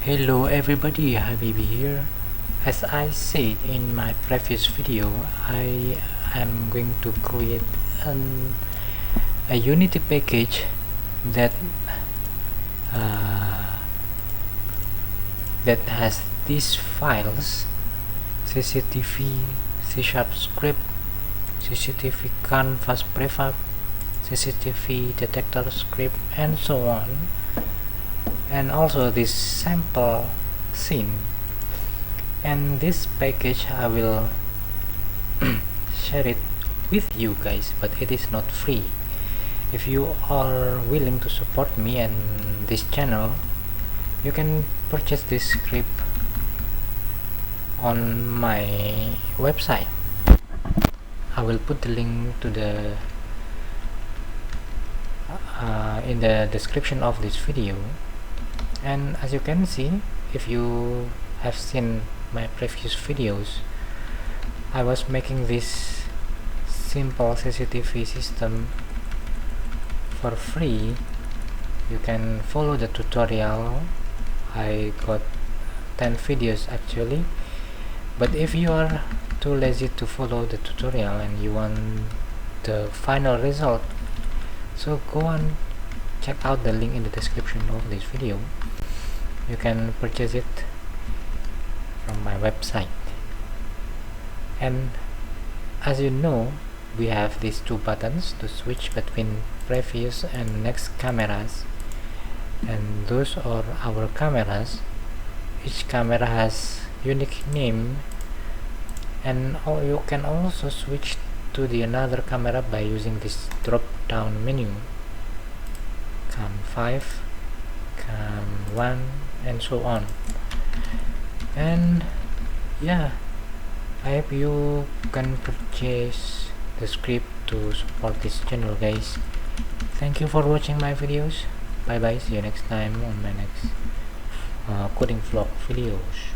Hello everybody, Habibi here. As I said in my previous video, I am going to create a Unity package that uh, that has these files: CCTV, C# script, CCTV canvas prefab, CCTV detector script, and so on, and also this sample scene. And this package I will share it with you guys, but it is not free. If you are willing to support me and this channel, you can purchase this script on my website. I will put the link to the in the description of this video. And as you can see, if you have seen my previous videos, I was making this simple CCTV system for free. You can follow the tutorial. I got 10 videos actually, but if you are too lazy to follow the tutorial and you want the final result, so go on, check out the link in the description of this video. You can purchase it from my website. And as you know, we have these two buttons to switch between previous and next cameras, and those are our cameras. Each camera has unique name, and you can also switch to the another camera by using this drop down menu: cam 5, cam 1, and so on. And yeah, I hope you can purchase the script to support this channel, guys. Thank you for watching my videos. Bye bye, see you next time on my next coding vlog videos.